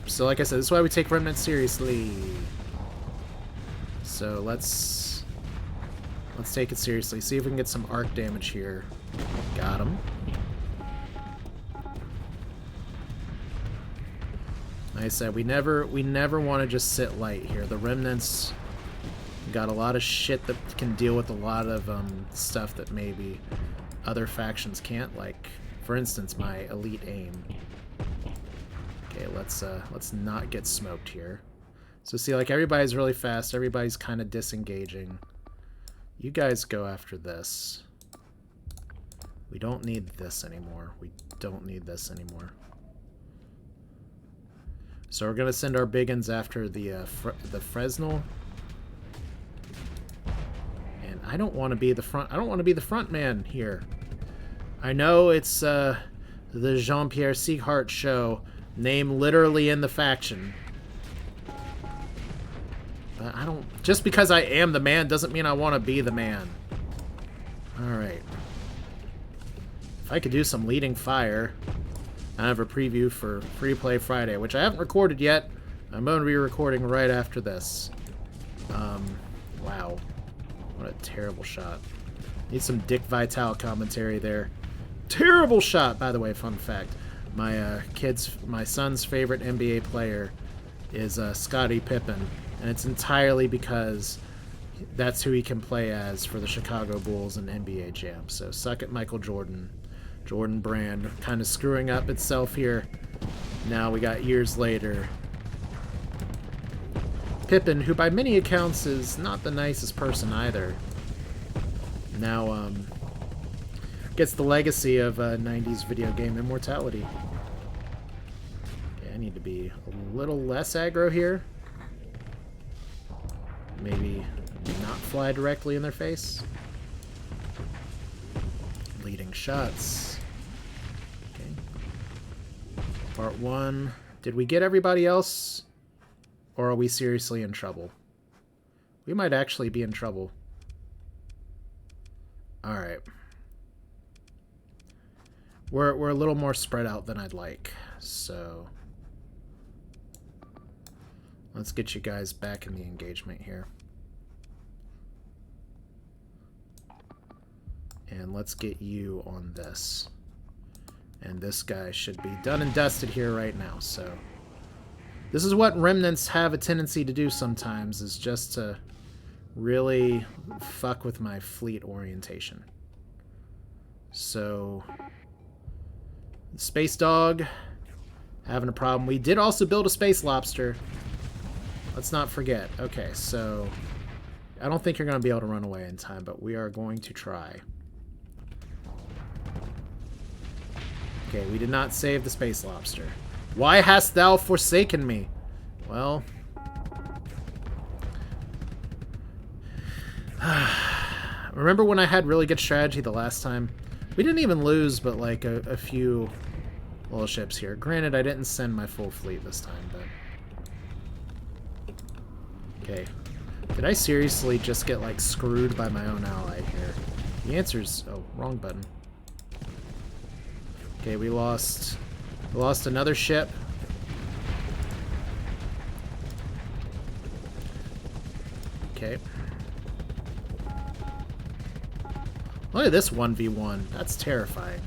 So like I said, this is why we take remnants seriously. So let's take it seriously. See if we can get some arc damage here. Got him. Like I said, we never want to just sit light here. The remnants got a lot of shit that can deal with a lot of stuff that maybe other factions can't. Like, for instance, my elite aim. Okay, let's not get smoked here. So see, like, everybody's really fast. Everybody's kind of disengaging. You guys go after this. We don't need this anymore. We don't need this anymore. So we're gonna send our big uns after the Fresnel. And I don't want to be the front. I don't want to be the front man here. I know it's the Jean-Pierre Sieghart show, name literally in the faction. But I don't... just because I am the man doesn't mean I want to be the man. Alright. If I could do some leading fire... I have a preview for Free Play Friday, which I haven't recorded yet. I'm going to be recording right after this. Wow. What a terrible shot. Need some Dick Vitale commentary there. Terrible shot, by the way, fun fact. My son's favorite NBA player is Scottie Pippen, and it's entirely because that's who he can play as for the Chicago Bulls and NBA Jam. So suck it, Michael Jordan. Jordan Brand kind of screwing up itself here. Now we got years later. Pippen, who by many accounts is not the nicest person either, now gets the legacy of 90s video game immortality. Okay, I need to be a little less aggro here. Maybe not fly directly in their face. Leading shots. Part 1. Did we get everybody else? Or are we seriously in trouble? We might actually be in trouble. Alright. We're a little more spread out than I'd like. So let's get you guys back in the engagement here. And let's get you on this. And this guy should be done and dusted here right now, so... This is what remnants have a tendency to do sometimes, is just to really fuck with my fleet orientation. So, Space Dog, having a problem. We did also build a Space Lobster. Let's not forget. Okay, so I don't think you're going to be able to run away in time, but we are going to try. Okay, we did not save the Space Lobster. Why hast thou forsaken me? Well... remember when I had really good strategy the last time? We didn't even lose but like a few little ships here. Granted, I didn't send my full fleet this time, but... Okay. Did I seriously just get like screwed by my own ally here? The answer's... oh, wrong button. Okay, we lost another ship. Okay. Look at this 1v1. That's terrifying.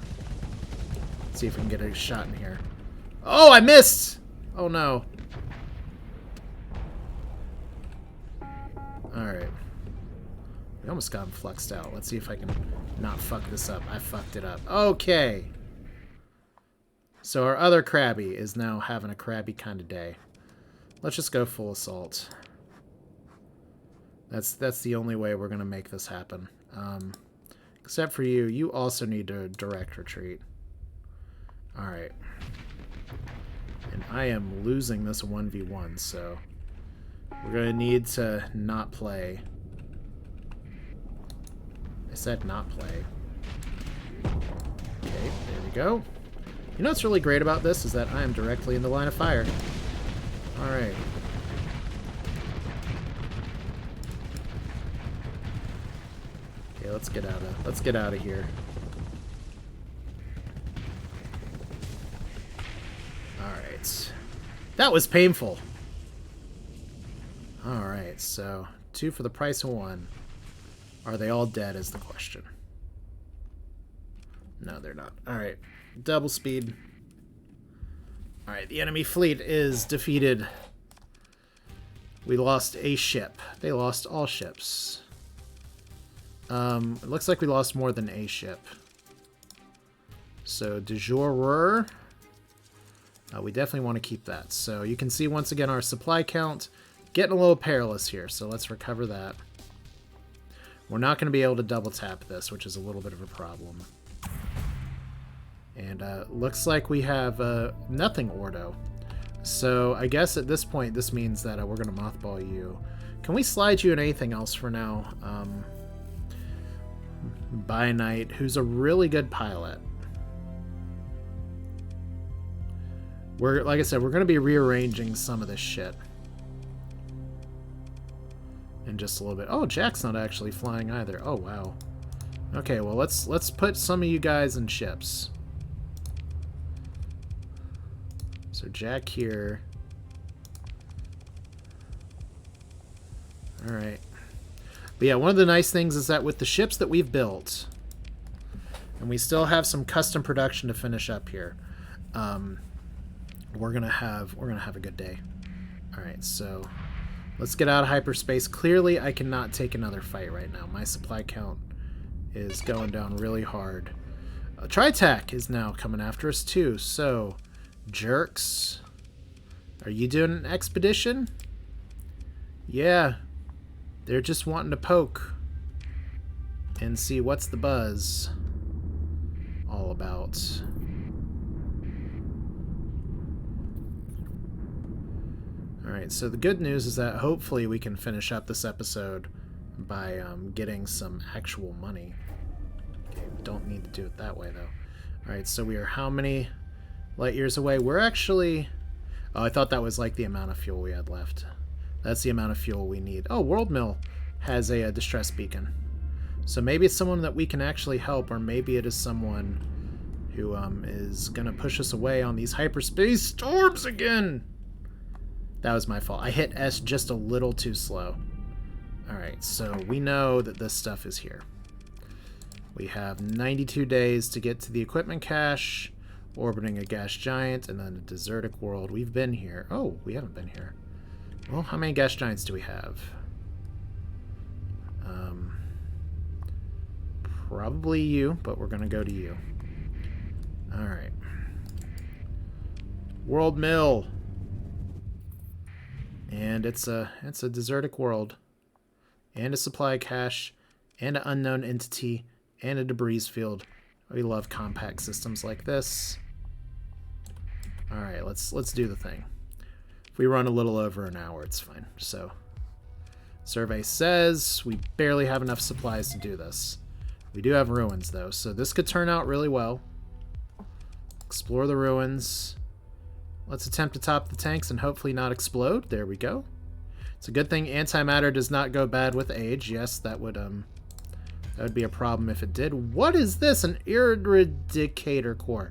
Let's see if we can get a shot in here. Oh, I missed! Oh no. Alright. We almost got him fluxed out. Let's see if I can not fuck this up. I fucked it up. Okay. So our other Krabby is now having a crabby kind of day. Let's just go full assault. That's the only way we're going to make this happen. Except for you. You also need to direct retreat. Alright. And I am losing this 1v1, so we're going to need to not play. I said not play. Okay, there we go. You know what's really great about this is that I am directly in the line of fire. Alright. Okay, let's get out of here. Alright. That was painful. Alright, so 2 for the price of 1. Are they all dead is the question. No, they're not. Alright. Double speed. Alright, the enemy fleet is defeated. We lost a ship. They lost all ships. It looks like we lost more than a ship. So, de jour. We definitely want to keep that. So, you can see once again our supply count getting a little perilous here. So, let's recover that. We're not going to be able to double tap this, which is a little bit of a problem. And looks like we have nothing Ordo. So I guess at this point this means that we're going to mothball you. Can we slide you in anything else for now? By Night, who's a really good pilot. Like I said, we're going to be rearranging some of this shit. In just a little bit. Oh, Jack's not actually flying either. Oh, wow. Okay, well, let's put some of you guys in ships. So Jack here. Alright. But yeah, one of the nice things is that with the ships that we've built, and we still have some custom production to finish up here, we're gonna have a good day. Alright, so let's get out of hyperspace. Clearly I cannot take another fight right now. My supply count is going down really hard. Tritac is now coming after us too, so jerks. Are you doing an expedition? Yeah. They're just wanting to poke and see what's the buzz all about. Alright, so the good news is that hopefully we can finish up this episode by getting some actual money. Okay, we don't need to do it that way though. Alright, so we are how many light years away? We're actually... oh, I thought that was like the amount of fuel we had left. That's the amount of fuel we need. Oh, World Mill has a distress beacon. So maybe it's someone that we can actually help, or maybe it is someone who is going to push us away on these hyperspace storms again. That was my fault. I hit S just a little too slow. Alright, so we know that this stuff is here. We have 92 days to get to the equipment cache. orbiting a gas giant, and then a desertic world. We've been here. Oh, we haven't been here. Well, how many gas giants do we have? Probably you, but we're going to go to you. Alright. World Mill. And it's a desertic world. And a supply cache. And an unknown entity. And a debris field. We love compact systems like this. Alright, let's do the thing. If we run a little over an hour, it's fine. So, survey says we barely have enough supplies to do this. We do have ruins, though, so this could turn out really well. Explore the ruins. Let's attempt to top the tanks and hopefully not explode. There we go. It's a good thing antimatter does not go bad with age. Yes, that would be a problem if it did. What is this? An Irradicator core.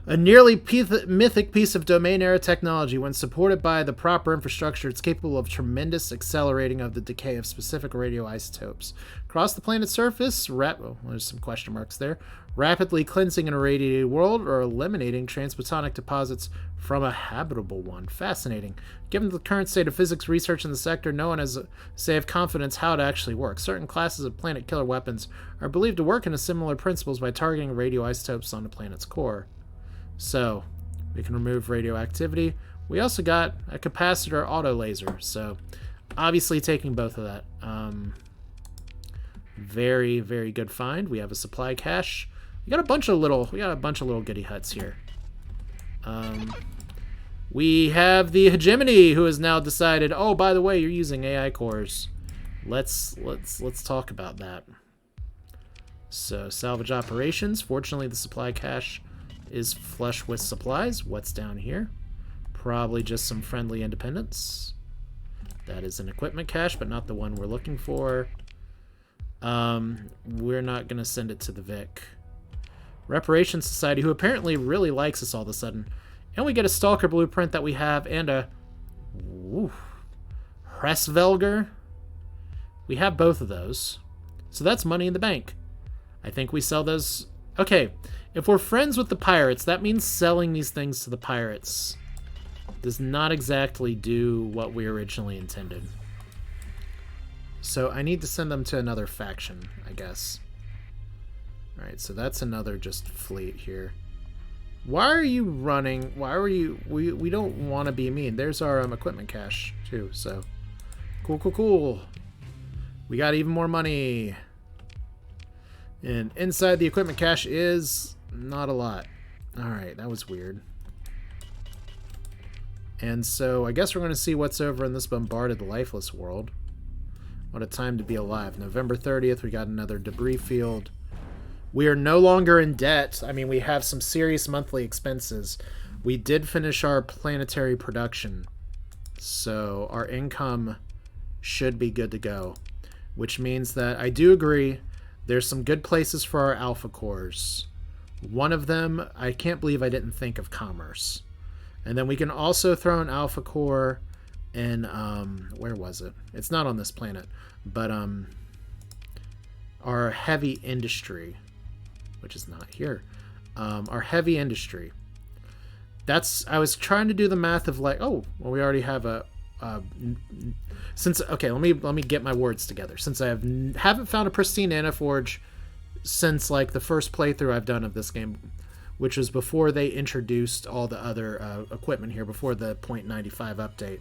A nearly mythic piece of domain-era technology. When supported by the proper infrastructure, it's capable of tremendous accelerating of the decay of specific radioisotopes. Across the planet's surface, there's some question marks there, rapidly cleansing an irradiated world or eliminating transphotonic deposits from a habitable one. Fascinating. Given the current state of physics research in the sector, no one has a say of confidence how it actually works. Certain classes of planet-killer weapons are believed to work in a similar principles by targeting radioisotopes on the planet's core. So, we can remove radioactivity. We also got a capacitor auto laser, so obviously taking both of that. Very, very good find. We have a supply cache. We got a bunch of little goody huts here. We have the hegemony who has now decided, oh, by the way, you're using AI cores. Let's talk about that. So, salvage operations. Fortunately, the supply cache is flush with supplies. What's down here? Probably just some friendly independents. That is an equipment cache, but not the one we're looking for. We're not going to send it to the Vic. Reparations Society, who apparently really likes us all of a sudden. And we get a Stalker blueprint that we have, and a Pressvelger. We have both of those. So that's money in the bank. I think we sell those. Okay, if we're friends with the pirates, that means selling these things to the pirates does not exactly do what we originally intended. So I need to send them to another faction, I guess. Alright, so that's another just fleet here. Why are you running? Why are you... We don't want to be mean. There's our equipment cache, too, so... Cool. We got even more money. And inside the equipment cache is not a lot. Alright, that was weird. And so I guess we're going to see what's over in this bombarded, lifeless world. What a time to be alive. November 30th, we got another debris field. We are no longer in debt. I mean, we have some serious monthly expenses. We did finish our planetary production. So our income should be good to go. Which means that I do agree there's some good places for our alpha cores. One of them, I can't believe I didn't think of commerce. And then we can also throw an alpha core in, where was it? It's not on this planet, but our heavy industry, which is not here. Our heavy industry. I was trying to do the math of like, oh, well, we already have okay, let me get my words together. Since I haven't found a pristine nanoforge since like the first playthrough I've done of this game, which was before they introduced all the other equipment here, before the 0.95 update.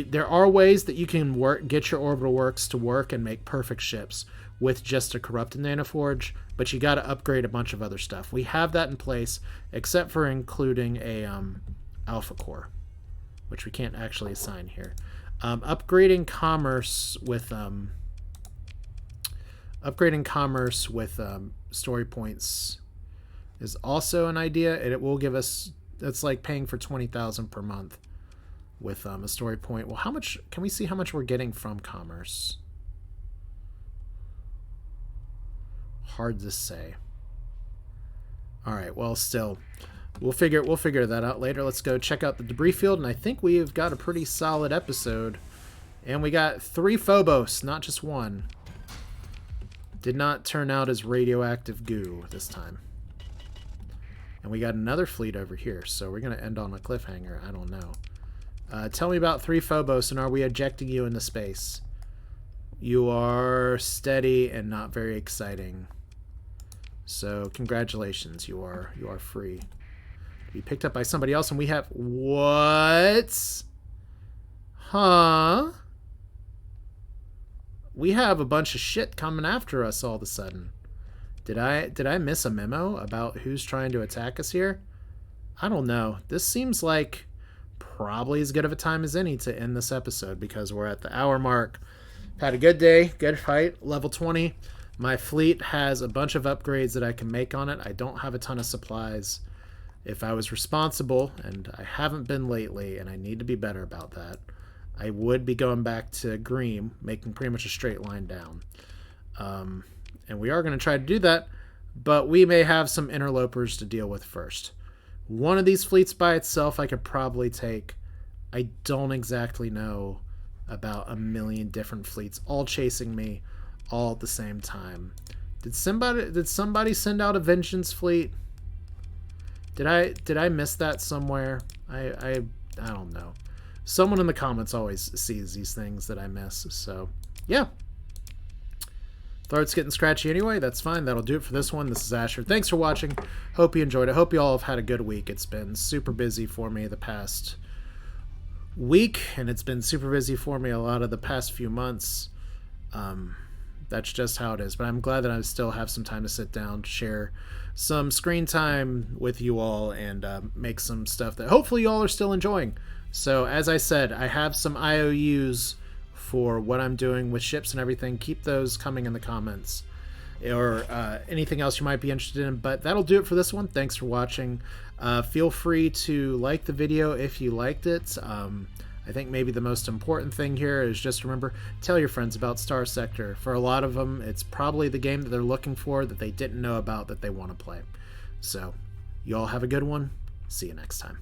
There are ways that you can get your orbital works to work and make perfect ships with just a corrupted nanoforge, but you got to upgrade a bunch of other stuff. We have that in place, except for including a alpha core, which we can't actually assign here. Upgrading commerce with story points is also an idea, and it will give us. It's like paying for 20,000 per month with a story point. Well, how much can we see how much we're getting from commerce? Hard to say. All right, well, still, we'll figure that out later. Let's go check out the debris field, and I think we've got a pretty solid episode. And we got 3 Phobos, not just one. Did not turn out as radioactive goo this time. And we got another fleet over here, so we're going to end on a cliffhanger. I don't know. Tell me about 3 Phobos, and are we ejecting you into space? You are steady and not very exciting. So congratulations, you are free. To be picked up by somebody else, and we have... What? Huh? We have a bunch of shit coming after us all of a sudden. Did I miss a memo about who's trying to attack us here? I don't know. This seems like probably as good of a time as any to end this episode because we're at the hour mark. Had a good day, good fight, level 20. My fleet has a bunch of upgrades that I can make on it. I don't have a ton of supplies. If I was responsible, and I haven't been lately, and I need to be better about that, I would be going back to Green, making pretty much a straight line down. And we are going to try to do that, but we may have some interlopers to deal with first. One of these fleets by itself I could probably take. I don't exactly know about a million different fleets all chasing me all at the same time. Did somebody send out a vengeance fleet? Did I miss that somewhere? I don't know. Someone in the comments always sees these things that I miss. So, yeah. Throat's getting scratchy anyway. That's fine. That'll do it for this one. This is Asher. Thanks for watching. Hope you enjoyed it. Hope you all have had a good week. It's been super busy for me the past week, and it's been super busy for me a lot of the past few months. That's just how it is. But I'm glad that I still have some time to sit down, share some screen time with you all, and make some stuff that hopefully you all are still enjoying. So, as I said, I have some IOUs for what I'm doing with ships and everything. Keep those coming in the comments. Or anything else you might be interested in. But that'll do it for this one. Thanks for watching. Feel free to like the video if you liked it. I think maybe the most important thing here is just remember, tell your friends about Starsector. For a lot of them, it's probably the game that they're looking for that they didn't know about that they want to play. So, you all have a good one. See you next time.